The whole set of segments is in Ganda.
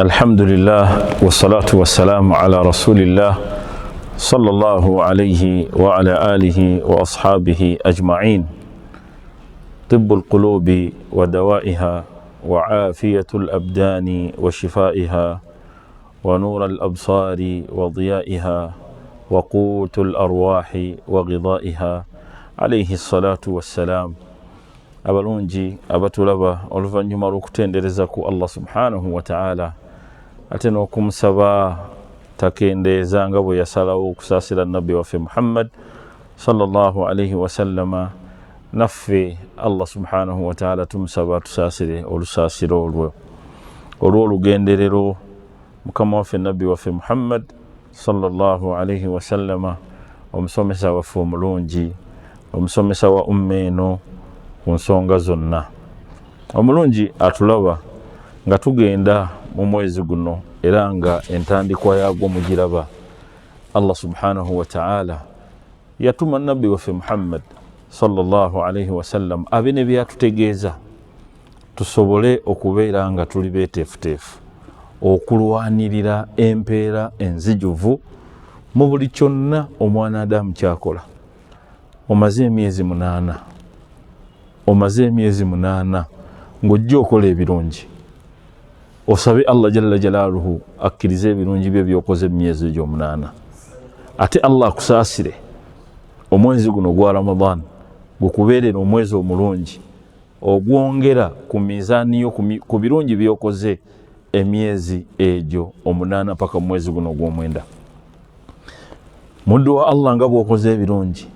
الحمد لله والصلاة والسلام على رسول الله صلى الله عليه وعلى آله وأصحابه أجمعين. طب القلوب ودوائها وعافية الأبدان وشفائها ونور الأبصار وضيائها وقوت الأرواح وغذائها عليه الصلاة والسلام. abalungi abatulaba oluvannyuma lw'okutendereza ku Allah subhanahu wa ta'ala ate n'okumusaba takendeeza nga bwe yasalawo okusaasira nabbi waffe Muhammad sallallahu alayhi wa sallama, naffe Allah subhanahu wa ta'ala tumusaba tusaasire olusaasiro olw'olugenderero mukama waffe nabbi waffe Muhammad sallallahu alayhi wa sallama, omusomesa waffe omulungi, omusomesa wa umma eno ku nsonga zonna. Omulungi atulaba nga tugenda mu mwezi guno era nga entandikwa yagwo mugiraba. Allah subhanahu wa ta'ala yatuma nabbi waffe Muhammad sallallahu alayhi wa sallam abe ne byatutegeeza tusobole okubeera nga tuli beeteefuteefu okulwanirira empeera enzijuvu mu buli kyonna omwana Adamu kyakola. Omaze emyezi 8 ng'ojja okola ebirungi, osabe Allah jalla jalaaluhu akkirize ebirungi bye byokoze emyezi egyo 8, ate Allah akusaasire omwezi guno gwa Ramadan gukubeerera omwezi omulungi ogwongera ku mizaani yo ku birungi byokoze emyezi egyo 8 paka mwezi guno gw'omwenda. Muddu wa Allah nga bw'okoze ebirungi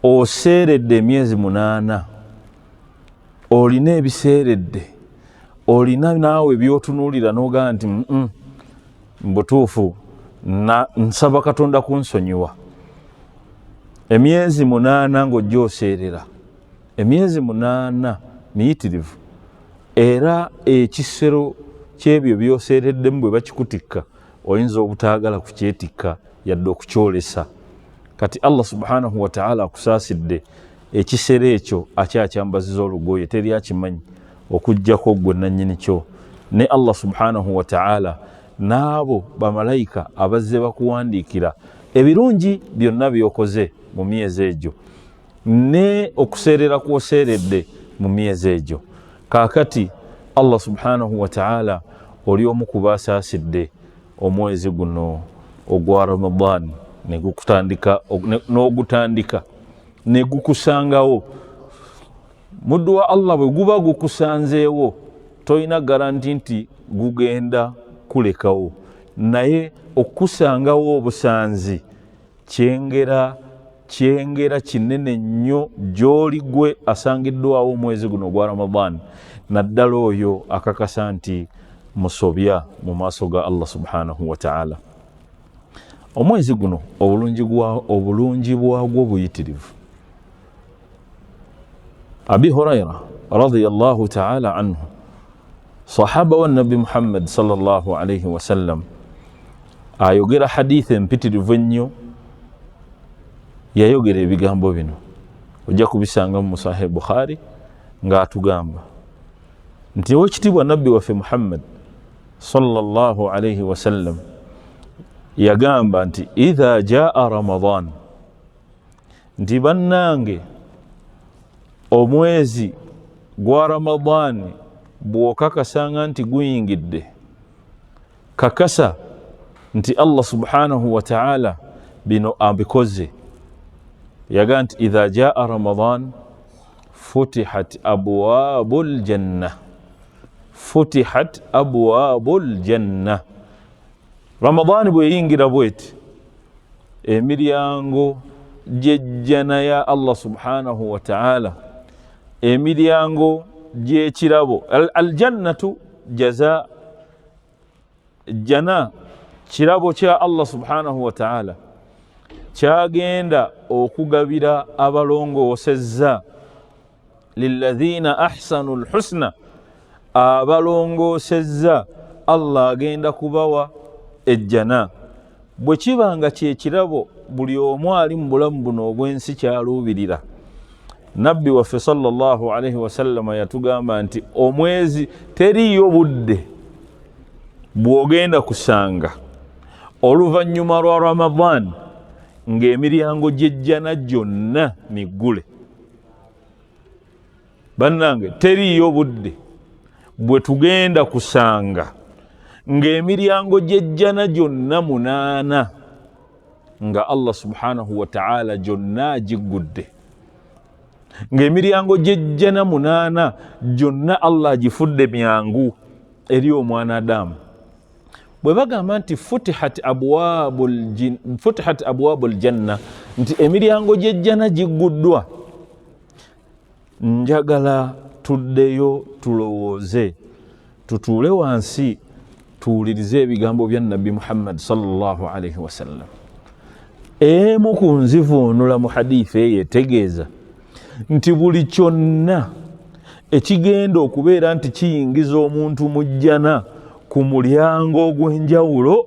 oseeredde emyezi 8, olina ebiseeredde, olina naawe byotunuulira n'ogaa nti mbutuufu nsaba Katonda kunsonyiwa. Emyezi 8 ng'ojja oseerera, emyezi 8 miyitirivu, era ekisero ky'ebyo byoseereddemu bwe bakikutikka oyinza obutaagala kukyetikka yadde okukyolesa. Kati Allah subhanahu wa ta'ala akusaasidde ekisero ekyo akyakyambaziza olugoye, teri akimanyi okuggyako gwe nannyini kyo. Ne Allah subhanahu wa ta'ala n'abo bamalayika abazze bakuwandiikira ebirungi byonna byokoze mu myezi egyo, ne okuseerera kwoseeredde mu myezi egyo. Kaakati Allah subhanahu wa ta'ala oli omu ku baasaasidde omwezi guno ogwa Ramadan n'ogutandika ne gukusangawo. Muddu wa Allah bwe guba gukusanzeewo toyina garanti nti gugenda kulekawo, naye okusangawo obusanzi kyengera kinene nnyo gy'oli gwe asangiddwawo omwezi guno gwa Ramadan, naddala oyo akakasa nti musobya mu maaso ga Allah subhanahu wa ta'ala. Omwezi guno obulungi bwagwo buyitirivu. Abi Hurayra radiyallahu ta'ala anhu, sahaba wa nabbi Muhammad sallallahu alayhi wa sallam, ayogera hadithi empitirivu ennyo. Yayogera ebigambo bino, ojja kubisanga mu Sahih Bukhari ng'atugamba nti owekitiibwa nabbi waffe Muhammad sallallahu alayhi wa sallam yagamba nti idha jaa Ramadan, nti bannange omwezi gwa Ramadan bw'okakasanga nti guyingidde, kakasa nti Allah subhanahu wa ta'ala bino abikoze. Yagamba nti idha jaa Ramadan futihat abwabul janna. Ramadan bweyingira bweti emiryango gy'ejjana ya Allah subhanahu wa ta'ala, emiryango gy'ekirabo. Aljannatu jaza, jana kirabo kya Allah subhanahu wa ta'ala kyagenda okugabira abalongoosezza lilladhina ahsanu lhusna, abalongoosezza Allah agenda kubawa ejjana. Bwe kiba nga kyekirabo buli omu ali mu bulamu buno obw'ensi kyaluubirira, nabbi waffe sallallahu alaihi wasallam yatugamba nti omwezi teriyo budde bwogenda kusanga oluvannyuma lwa Ramadan ng'emiryango gy'ejjana gyonna miggule. Bannange teriyo budde bwe tugenda kusanga ng'emiryango gy'ejjana gyonna 8 nga Allah subhanahu wa ta'ala gyonna giggudde, ng'emiryango gy'ejjana 8 gyonna Allah gifudde myangu eri omwana Adamu. Bwe bagamba nti futihat abwabul janna, nti emiryango gy'ejjana gigguddwa, njagala tuddeyo tulowooze, tutuule wansi tuwulirize ebigambo bya Nabbi Muhammad sallallahu alaihi wasallam. Emu ku nzivuunula mu hadithi eyo etegeeza nti buli kyonna ekigenda okubeera nti kiyingiza omuntu mu jjana ku mulyango ogw'enjawulo,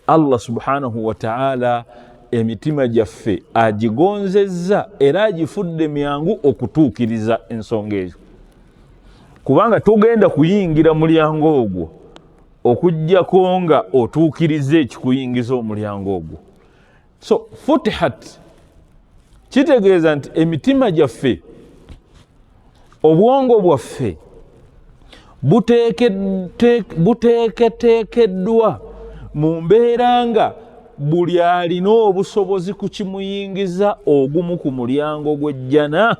Allah subhanahu wa ta'ala emitima gyaffe agigonzezza era agifudde myangu okutuukiriza ensonga eyo, kubanga togenda kuyingira mulyango ogwo okujjako nga otuukiriza ekikuyingiza omulyango ogwo. So futihat kitegeeza nti emitima gyaffe, obwongo bwaffe buteeketeekeddwa mu mbeera nga buli alina obusobozi ku kimuyingiza ogumu ku mulyango gw'ejjana,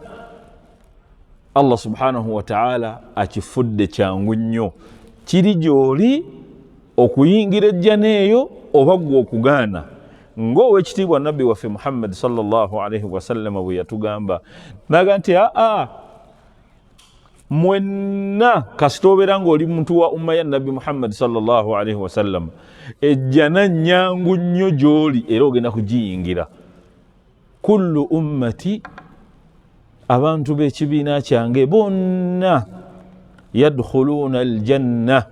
Allah subhanahu wa ta'ala akifudde kyangu nnyo, kiri gy'oli okuyingira ejjana eyo oba gwe okugaana. Ng'owekitiibwa nabbi waffe Muhammad sallallahu alaihi wasallam bwe yatugamba naga nti mwenna kasita obeera ng'oli muntu wa umma ya nabbi Muhammad sallallahu alaihi wasallam, ejjana nnyangu nnyo gy'oli era ogenda kugiyingira. Kullu ummati, abantu b'ekibiina kyange bonna, yadkhuluuna aljanna,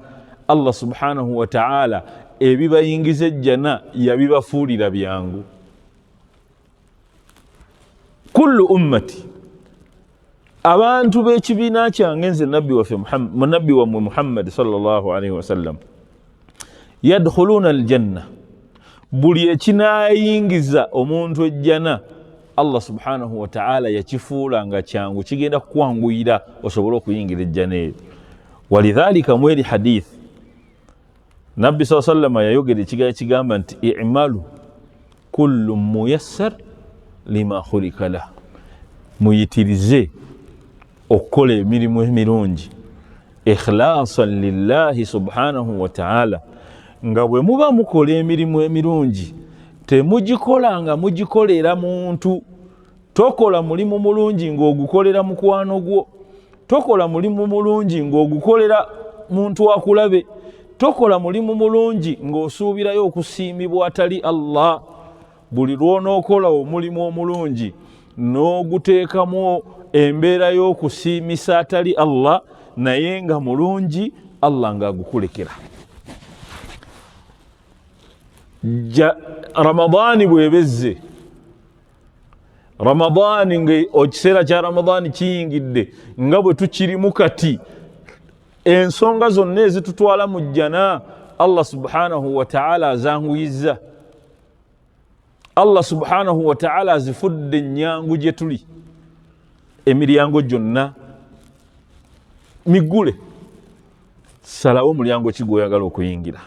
Allah subhanahu wa ta'ala ebibayingiza ejjana yabibafuulira byangu. Kullu ummati, abantu b'ekibiina kyange nze nabbi waffe nabbi wammwe Muhammad sallallahu alaihi wasallam, yadkhuluuna aljanna, buli ekinaayingiza omuntu ejjana Allah subhanahu wa ta'ala yakifuula nga kyangu, kigenda kukwanguyira osobole okuyingira ejjana eyo. Walidhalika mweri hadith nabbi sallallahu alaihi wasallam yayogera ekigambo kigamba nti i'malu kullu muyassar lima khulika lah, muyitirize okukola emirimu emirungi ikhlasan lillahi subhanahu wa ta'ala, nga bwe muba mukola emirimu emirungi temugikola nga mugikolera muntu. Tokola mulimu mulungi ng'ogukolera mukwano gwo, tokola mulimu mulungi ng'ogukolera muntu akulabe, tokola mulimu mulungi ng'osuubirayo okusiimibwa atali Allah. Buli lw'onookola omulimu omulungi n'oguteekamu embeera y'okusiimisa atali Allah naye nga mulungi, Allah ng'agukulekera. Ramadani bwebezze, Ramadani ekiseera kya Ramadani kiyingidde nga bwe tukirimu kati, ensonga zonna ezitutwala mu jjana Allah subhanahu wa ta'ala azanguyizza. Allah subhanahu wa ta'ala azifudde nnyangu gye tuli, emiryango gyonna miggule. Salawo mulyango ki gw'oyagala okuyingira,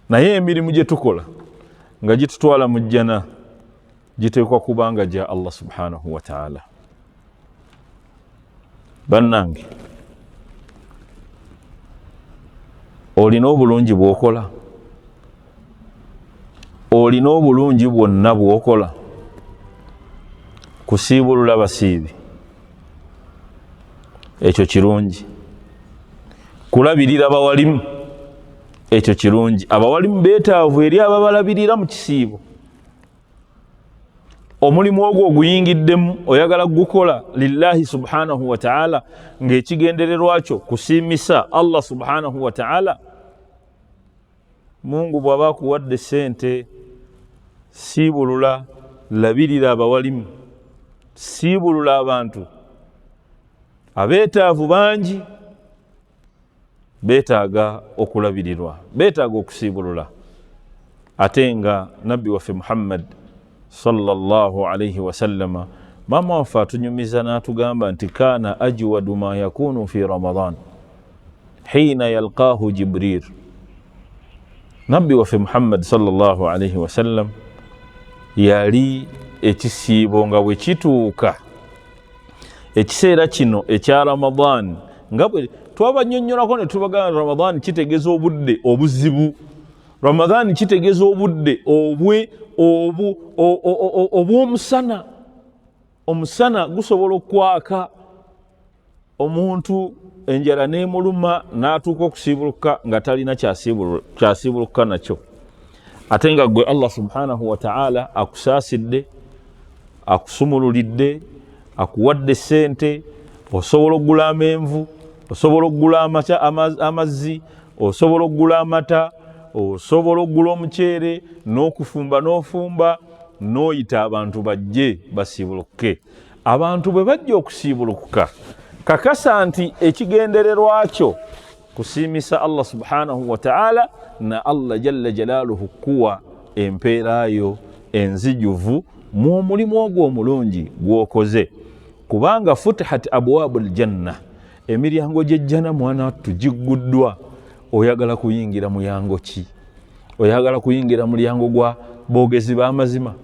naye emirimu gye tukola nga gitutwala mu jjana giteekwa kubanga gya Allah subhanahu wa ta'ala. Bannange, olina obulungi bw'okola, olina obulungi bwonna bw'okola, kusiibulula basiibi, ekyo kirungi. Kulabirira bawalimu, ekyo kirungi. Abawalimu beetaavu eri ababalabirira mu kisiibo. Omulimu ogwo oguyingiddemu oyagala gukola lillahi subhanahu wa ta'ala ng'ekigendererwa kyo kusiimisa Allah subhanahu wa ta'ala. Mungu bw'aba akuwadde ssente, siibulula, labirira abawalimu, siibulula abantu abeetaavu bangi beetaaga okulabirirwa, beetaaga okusiibulula. Ate nga nabbi waffe Muhammad sallallahu alayhi wasallama maama waffe atunyumiza n'atugamba nti kaana ajwadu ma yakunu fi Ramadan hiina yalqaahu Jibril. Nabbi waffe Muhammad sallallahu alayhi wasallam yali ekisiibo nga bwe kituuka ekiseera kino ekya Ramadan, nga bwe twabanyonnyolako ne tubagamba Ramadan kitegeeza obudde obuzibu, Ramadan kitegeeza obudde obw'omusana. Omusana gusobola okwaka omuntu enjala n'emuluma n'atuuka okusiibuluka nga talina kyasiibuluka nakyo. Ate nga gwe Allah subhanahu wa ta'ala akusaasidde, akusumululidde, akuwadde sente, osobola okugula amenvu, osobola okugula amazzi, osobola okugula amata, osobola okugula omuceere, n'okufumba n'ofumba, n'oyita abantu bajje basiibuluke. Abantu bwe bajja okusiibuluka, kakasa nti ekigendererwa kyo kusiimisa Allah subhanahu wa ta'ala, na Allah jalla jalaaluhu kuwa empeerayo enzijuvu mu mulimu ogwo omulungi gw'okoze. Kubanga futihat abwaabul janna, emiryango gy'ejjana mwana wattu gigguddwa. Oyagala kuyingira mulyango ki? Oyagala kuyingira mulyango gwa boogezi b'amazima?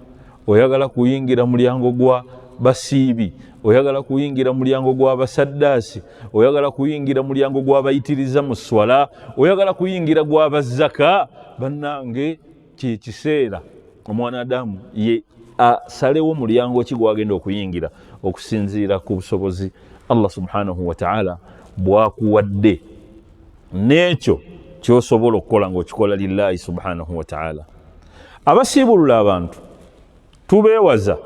Oyagala kuyingira mulyango gwa basiibi? Oyagala kuyingira mulyango gwa basaddaasi? Oyagala kuyingira mulyango gwa bayitiriza mu swala? Oyagala kuyingira gwa bazzaka? Bannange, kye kiseera omwanadamu ye asalewo mulyango ki gwagenda okuyingira okusinziira ku busobozi Allah subhanahu wa ta'ala bwakuwadde, n'ekyo kyosobola okukola ng'okikola lillahi subhanahu wa ta'ala. Abasiibulula abantu tubeewaza,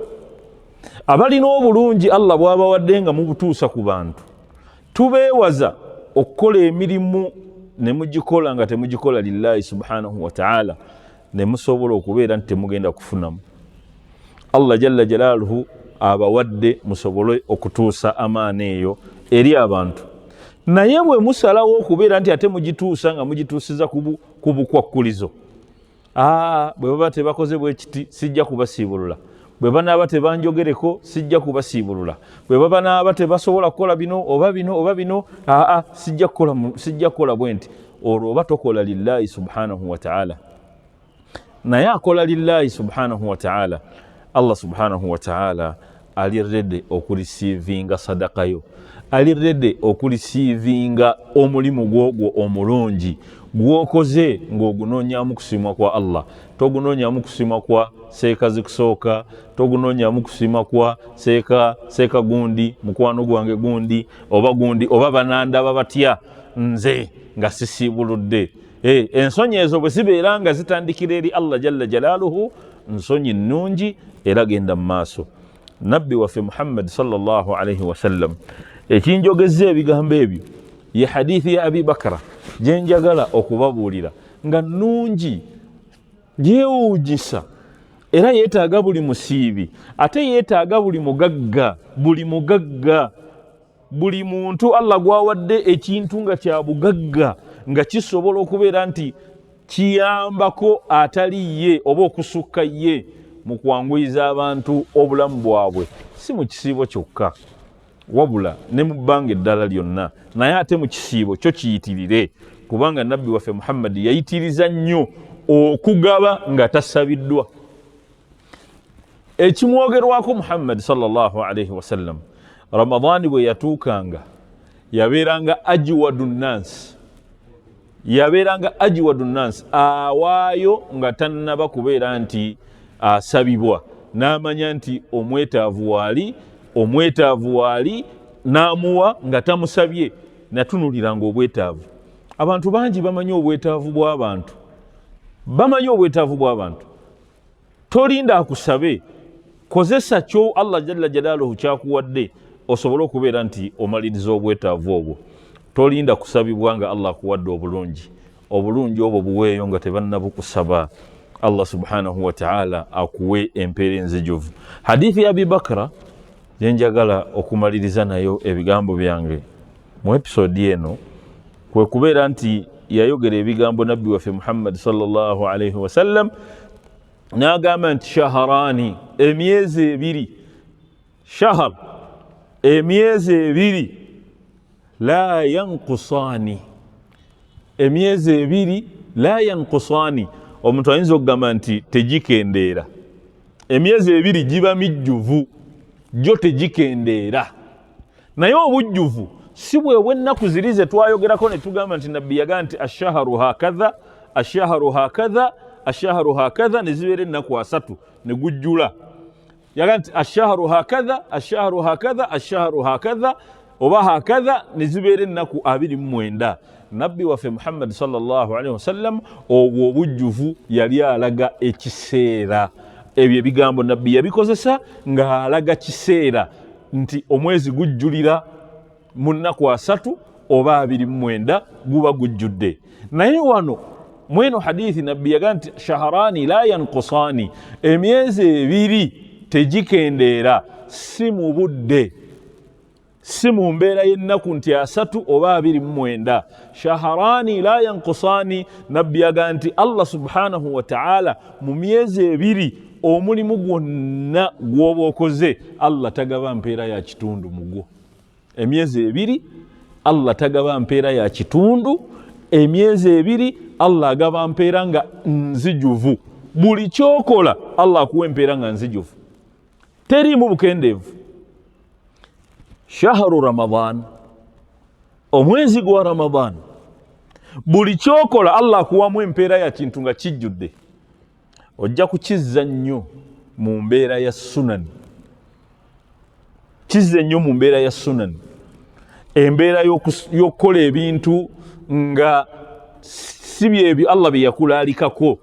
abalina obulungi Allah bw'abawadde nga mubutuusa ku bantu tubeewaza okukola emirimu ne mugikola nga temugikola lillahi subhanahu wa ta'ala, ne musobola okubeera nti temugenda kufunamu. Allah jalla jalaaluhu abawadde musobole okutuusa amaani eyo eri abantu, naye bwe musalawo okubeera nti ate mugituusa nga mugituusiza ku bukwakkulizo, bwe baba tebakoze bwe kiti sijja kubasiibulula, bwe banaaba tebanjogereko sijja kubasiibulula, bwe baba naaba tebasobola kukola bino oba bino oba bino, sijja kukola bwe nti. Olwo oba tokola lillahi subhanahu wa ta'ala. Naye akola lillahi subhanahu wa ta'ala, Allah subhanahu wa ta'ala ali redde okulisiivinga sadakayo, ali redde okulisiivinga omulimu gwogwo omulungi gwokoze ng'ogunoonyamu kusiimwa kwa Allah. Togunoonyamu kusiimwa kwa seeka zikusooka, togunoonyamu kusiimwa kwa seeka gundi, mukwano gwange gundi oba banandaba batya nze nga sisiibuludde. Ensonyi ezo bwe zibeera nga zitandikira eri Allah jalla jalaaluhu, nsonyi nnungi era genda mu maaso. Nabbi waffe Muhammad sallallahu alayhi wasallam ekinjogezza ebigambo ebyo ye hadithi ya Abi Bakra gye njagala okubabuulira, nga nnungi, gyewuunyisa, era yeetaaga buli musiibi, ate yeetaaga buli mugagga, buli muntu Allah gwawadde ekintu nga kya bugagga, nga kisobola okubeera nti kiyambako atali ye oba okusukka ye mu kwanguyiza abantu obulamu bwabwe, si mu kisiibo kyokka wabula ne mu bbanga eddala lyonna, naye ate mu kisiibo kyo kiyitirire, kubanga nabbi waffe Muhammad yayitiriza nnyo okugaba nga tasabiddwa. Ekimwogerwako Muhammad sallallahu alayhi wasallam, Ramadani bwe yatuukanga yabeeranga ajwadu nnas, awaayo nga tannaba kubeera nti asabibwa, n'amanya nti omwetaavu waali n'amuwa nga tamusabye, natunuliranga obwetaavu. Abantu bangi bamanyi obwetaavu bw'abantu, tolinda akusabe, kozesa kyo Allah jalla jalaaluhu kyakuwadde osobole okubeera nti omaliriza obwetaavu obwo. Tolinda kusabibwa nga Allah akuwadde obulungi obwo buweeyo nga tebannabukusaba. Allah subhanahu wa ta'ala akuwe empeera enzijuvu. Hadithi ya Abi Bakra byenjagala okumaliriza nayo ebigambo byange mu episode eno kwe kubeera nti yayogera ebigambo nabbi waffe Muhammad sallallahu alaihi wasallam n'agamba nti shaharani, emyezi ebiri, shahar, emyezi ebiri, la yanqusani, emyezi ebiri la yanqusani. Omuntu ayinza okugamba nti tegikendeera, emyezi ebiri giba mijjuvu, gyo tegikendeera. Naye obujjuvu si bwe bw'ennaku ziri ze twayogerako ne tugamba nti nabbi yagaa nti ashaharu hakadha, ashaharu hakadha, ashaharu hakadha, ne zibeera ennaku 3 ne gujjula. Yagaa nti ashaharu hakadha, ashaharu hakadha, ashaharu hakadha, oba hakadha, ne zibeera ennaku 29. Nabbi waffe Muhammad sallallahu alaihi wasallam obwo obujjuvu yali alaga ekiseera. Ebyo ebigambo nabbi yabikozesa ng'alaga kiseera nti omwezi gujjulira mu nnaku 3 oba 29 guba gujjudde. Naye wano mweno hadithi nabbi yagaa nti shaharani la yanqusani, emyezi ebiri tegikendeera, si mu budde, si mu mbeera y'ennaku nti 3 oba 29. Shaharani la yanqusani, nabbi yagaa nti Allah subhanahu wa ta'ala mu myezi ebiri omulimu gwonna gw'oba okoze Allah tagaba mpeera ya kitundu mugwo. Emyezi ebiri Allah tagaba mpeera ya kitundu, emyezi ebiri Allah agaba mpeera nga nzijuvu. Buli kyokola Allah akuwa empeera nga nzijuvu, teriimu bukendeevu. Shahru Ramadan, omwezi gwa Ramadan, buli kyokola Allah akuwamu empeera ya kintu nga kijjudde. Ojja kukizza nnyo mu mbeera ya sunan, kizza nnyo mu mbeera ya sunan, embeera y'okukola ebintu nga si byebyo Allah bye yakulaalikako,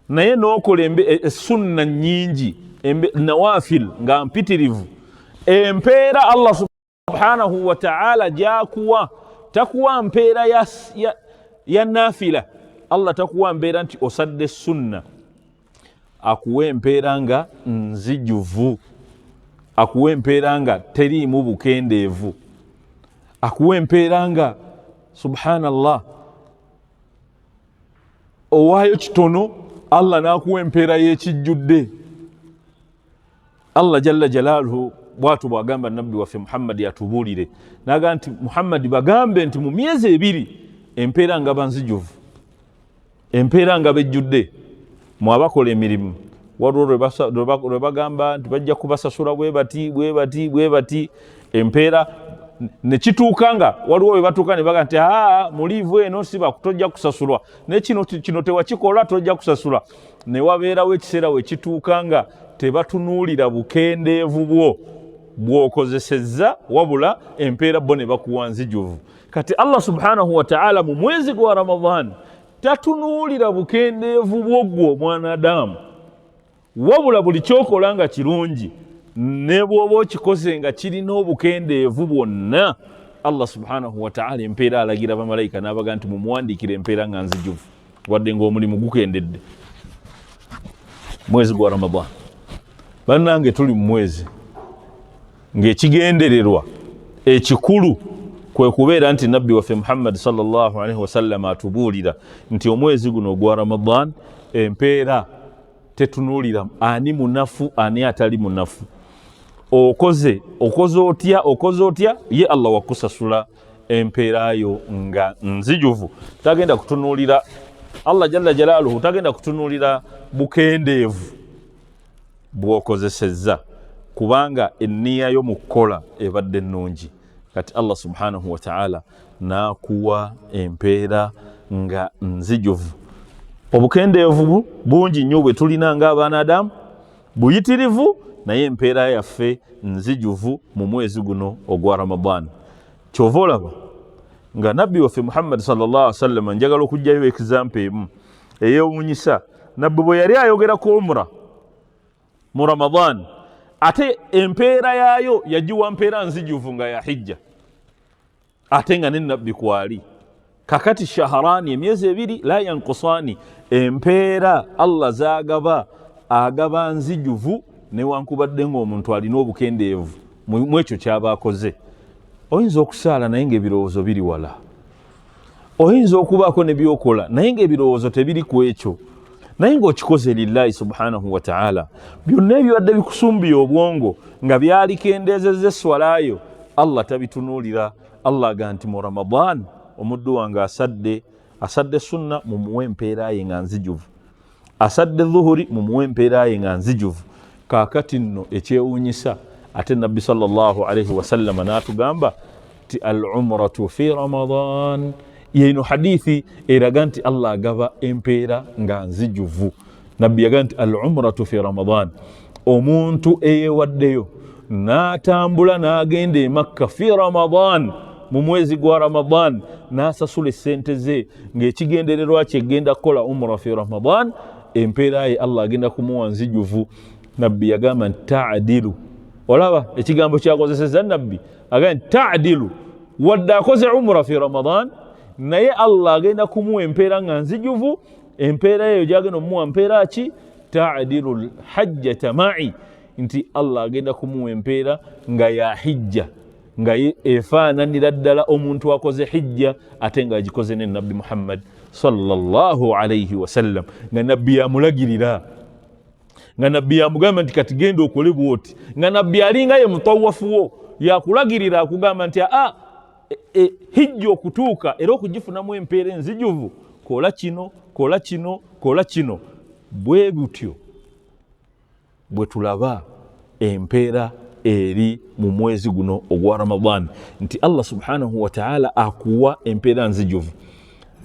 naye n'okola sunna nnyingi, nawafil nga mpitirivu. Empeera Allah subhanahu wa ta'ala gy'akuwa, takuwa mpeera ya nafila. Allah takuwa mbeera nti osadde sunna, akuwa empeera nga nzijuvu, akuwa empeera nga teriimu bukendeevu, akuwa empeera nga subhanallah owaayo kitono Allah n'akuwa empeera y'ekijjudde. Allah jalla jalaaluhu bwatu bwagamba nabbi waffe Muhammad yatubuulire n'agamba nti Muhammad bagambe nti mu myezi ebiri empeera nga banzijuvu, empeera nga bejjudde. Mu abakola emirimu waliwo lwe bagamba nti bajja kubasasula bwe bati, empeera ne kituuka nga waliwo we batuuka ne baga nti mu liivu eno siba tojja kusasulwa, ne kino tewakikola tojja kusasula. Ne wabeerawo ekiseera we kituuka nga tebatunuulira bukendeevu bwo bw'okozesezza, wabula empeera bo ne bakuwa nzijuvu. Kati Allah subhanahu wa ta'ala mu mwezi gwa Ramadan tatunuulira bukendeevu bwogwo mwanadamu, wabula buli kyokola nga kirungi, ne bw'oba okikoze nga kirina obukendeevu bwonna, Allah subhanahu wa ta'ala empeera alagira bamalayika n'abaga nti mumuwandiikire empeera nga nzijuvu, wadde ng'omulimu gukendedde. Mwezi gwa Ramadan, bannange tuli mu mwezi ng'ekigendererwa ekikulu kwe kubeera nti nabbi waffe Muhammad sallallahu alaihi wasallam atubuulira nti omwezi guno gwa Ramadan empeera tetunuulira ani munafu ani atali munafu. Okoze otya ye Allah wakusasula empeera yo nga nzijuvu. Tagenda kutunuulira, Allah jalla jalaaluhu tagenda kutunuulira bukendeevu bw'okozesezza, kubanga enniya yo mu kukola ebadde ennungi. Kati Allah subhanahu wa ta'ala n'akuwa empeera nga nzijuvu. Obukendeevu bungi nnyo bwe tulina ng'abaana Adamu, buyitirivu, naye empeera yaffe nzijuvu mu mwezi guno ogwa Ramadan. Kyova olaba nga nabbi waffe Muhammad sallallahu alaihi wasallam, njagala okujjayo example emu eyewuunyisa. Nabbi bwe yali ayogera ku umra mu Ramadan, ate empeera yaayo yagiwa mpeera nzijuvu nga ya hijja, ate nga ne nabbi kwali. Kakati shaharani, emyezi ebiri, la yanqusani, empeera Allah zagaba agaba nzijuvu newankubadde ng'omuntu alina obukendeevu mu ekyo kyaba akoze, oyinza okusaala naye ng'ebirowoozo biri wala. Oyinza okubaako ne byokola naye ng'ebirowoozo tebiri ku ekyo, naye ng'okikoze lillahi subhanahu wa ta'ala. Byonna ebibadde bikusumbiya obwongo nga byalikendeezezza esswalaayo, Allah tabitunuulira. Allah aga nti mu Ramadan omuddu wange asadde sunna mumuwe empeera ye nga nzijuvu, asadde dhuhuri mumuwe empeera ye nga nzijuvu. Kaakati nno ekyewuunyisa ate Nabbi sallallahu alayhi wa sallam n'atugamba ti al-umratu fi Ramadan. Yeno hadithi eraga nti Allah agaba empeera nga nzijuvu. Nabbi yaga nti al-umratu fi Ramadan, omuntu eyewaddeyo n'atambula n'agenda e Makka fi Ramadan, mu mwezi gwa Ramadan, n'asasula essente ze ng'ekigendererwa kye genda kukola umra fi Ramadan, empeera ye Allah agenda kumuwa nzijuvu. Nabbi yagamba nti ta'dilu. Olaba ekigambo kyakozesezza Nabbi agamba nti ta'dilu, wadde akoze umra fi Ramadan naye Allah agenda kumuwa empeera nga nzijuvu. Empeera eyo gyagenda omuwa mpeera ki? Ta'dilu al-hajjata ma'i, nti Allah agenda kumuwa empeera nga ya hijja, nga efaananira ddala omuntu akoze hijja ate nga agikoze ne Nabbi Muhammad sallallahu alayhi wa sallam, nga Nabbi yamulagirira, nga Nabbi yamugamba nti kati genda okole bwoti, nga Nabbi alinga ye mutawafu wo yakulagirira akugamba nti hijja okutuuka era okugifunamu empeera enzijuvu, kola kino kola kino kola kino. Bwe butyo bwe tulaba empeera eri mu mwezi guno ogwa Ramadan, nti Allah subhanahu wa ta'ala akuwa empeera nzijuvu.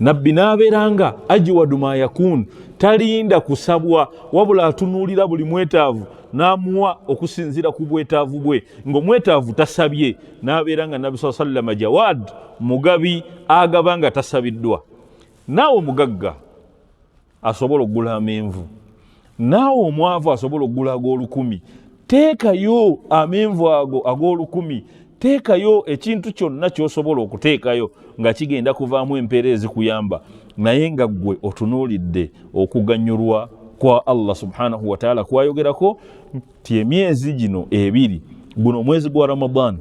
Nabbi n'abeeranga ajiwadu ma yakun, talinda kusabwa wabula atunuulira buli mwetaavu n'amuwa okusinzira ku bwetaavu bwe. Ng'omwetaavu tasabye n'abeeranga Nabbi sallallahu alayhi wa sallam jawad, mugabi agaba nga tasabiddwa. Naawe omugagga asobola okugula amenvu, naawe omwavu asobola okugula ag'olukumi, teekayo amenvu ago ag'olukumi, teekayo ekintu kyonna ky'osobola okuteekayo nga kigenda kuvaamu empeera ezikuyamba, naye nga ggwe otunuulidde okuganyulwa kwa Allah subhanahu wa ta'ala kwayogerako nti emyezi gino ebiri, guno omwezi gwa Ramadan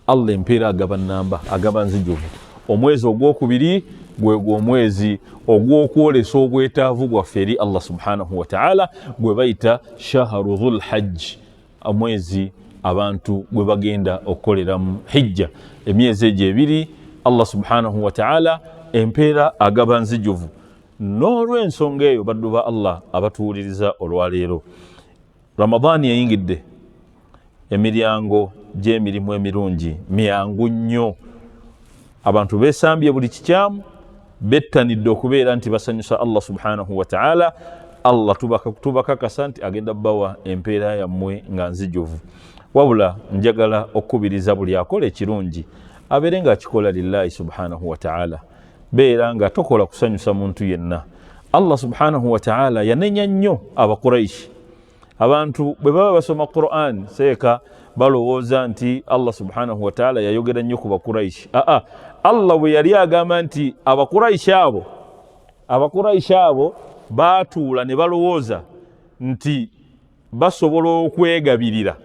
Allah empeera agaba nnamba, agaba nzijuvu. Omwezi ogwokubiri gwe omwezi ogw'okwolesa obwetaavu bwaffe eri Allah subhanahu wa ta'ala, gwe bayita shahru dhul hajj, omwezi abantu gwe bagenda okukoleramu hijja. Emyezi egyo ebiri Allah subhanahu wa ta'ala empeera agaba nzijuvu. N'olw'ensonga eyo baddu ba Allah abatuwuliriza olwaleero, Ramadani yayingidde, emiryango gy'emirimu emirungi myangu nnyo, abantu beesambye buli kikyamu, bettanidde okubeera nti basanyusa Allah subhanahu wa ta'ala. Allah tubakakasa nti agenda bawa empeera yammwe nga nzijuvu. Wabula njagala okubiriza buli akola ekirungi abeere nga akikola lillahi subhanahu wa ta'ala, beera nga tokola kusanyusa muntu yenna. Allah subhanahu wa ta'ala yanenya nnyo Abakuraishi. Abantu bwe baba basoma Qur'an seeka balowooza nti Allah subhanahu wa ta'ala yayogera nnyo ku Bakuraishi. Allah bwe yali agamba nti Abakuraishi abo baatuula ne balowooza nti basobola okwegabirira,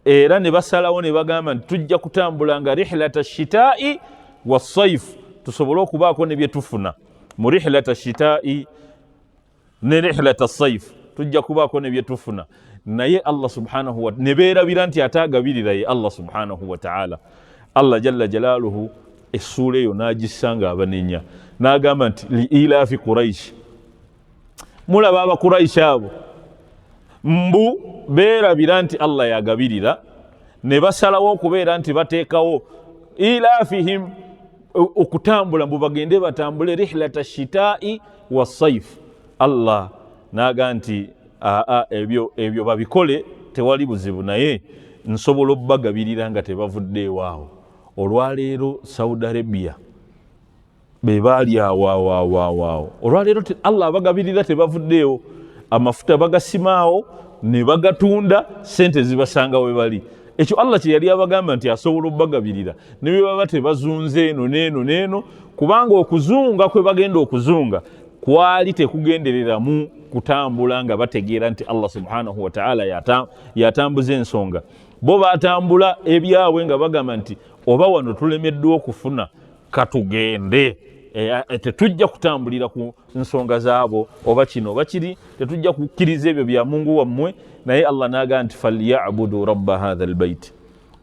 era ne basalawo ne bagamba nti tujja kutambula nga rihlata shitaa'i wa sayf, tusobole okubaako ne bye tufuna mu rihlata shitaa'i ne rihlata sayf, tujja kubaako ne bye tufuna. Naye Allah subhanahu wa ta'ala ne beerabira nti ataagabirira ye Allah subhanahu wa ta'ala. Allah jalla jalaaluhu essuula eyo n'agissanga abanenya, n'agamba nti liilaafi Quraish, mulaba Abakuraishi abo mbu beerabira nti Allah yagabirira, ne basalawo okubeera nti bateekawo ilaafihim, okutambula mbu bagende batambule rihlata shitaa'i wa sayf. Allah n'agamba nti ebyo babikole, tewali buzibu, naye nsobola obbagabirira nga tebavudde ewaawo. Olwaleero Saudi Arabia be baali awo, olwaleero Allah abagabirira tebavuddeewo, amafuta bagasimaawo ne bagatunda, sente zibasanga we bali. Ekyo Allah kye yali abagamba nti asobola obbagabirira ne bwe baba tebazunze eno n'eno, kubanga okuzunga kwe bagenda okuzunga kwali tekugenderera mu kutambula nga bategeera nti Allah subhanahu wa ta'ala yatambuza ensonga. Bo batambula ebyawe nga bagamba nti oba wano tulemeddwa okufuna katugende, tetujja kutambulira ku nsonga zaabo oba kino oba kiri, tetujja kukkiriza ebyo bya Mungu wammwe. Naye Allah n'agamba nti falyabudu rabba hadha albayt.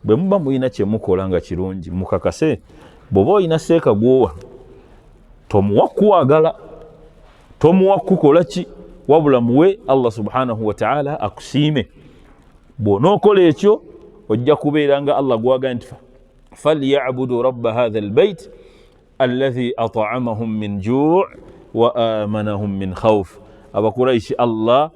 Bwe muba mulina kye mukola nga kirungi mukakase, bw'oba olina seeka gwowa tomuwa kuwagala, tomuwa kukola ki, wabula muwe Allah subhanahu wa ta'ala akusiime. Bw'onookola ekyo ojja kubeera nga Allah gwaga nti falyabudu rabba hadha albayt alladhi at'amahum min ju' wa amanahum min khawf. Abakuraishi Allah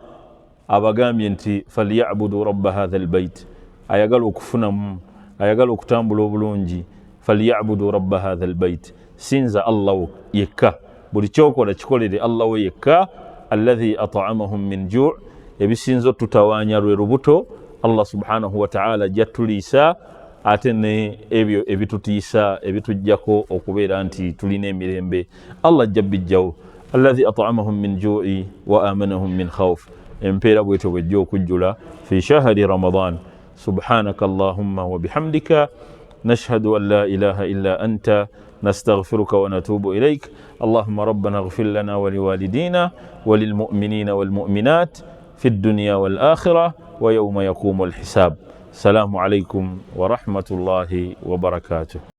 abagambye nti falyabudu rabba hadha albayt, ayagala okufunamu, ayagala okutambula obulungi. Falyabudu rabba hadha albayt, sinza Allah yekka, buli kyokola kikolere Allah we yekka. Alladhi at'amahum min ju', ebisinzo tutawaanya lwe lubuto Allah subhanahu wa ta'ala jatuliisa, ate ne ebyo ebitutiisa ebitujjako okubeera nti tulina emirembe Allah jabijjawo. Alladhi at'amahum min ju'i wa amanahum min khawf. Empeera bwetyo bwejja okujjula fi shahri Ramadan. Subhanaka Allahumma wa bihamdika nashhadu an la ilaha illa anta nastaghfiruka wa natubu ilayk. Allahumma rabbana ighfir lana wa liwalidina wa lilmu'minina wal mu'minat fi ad-dunya wal akhirah wa yawma yaqumu al-hisab. Assalamu alaykum wa rahmatullahi wa barakatuh.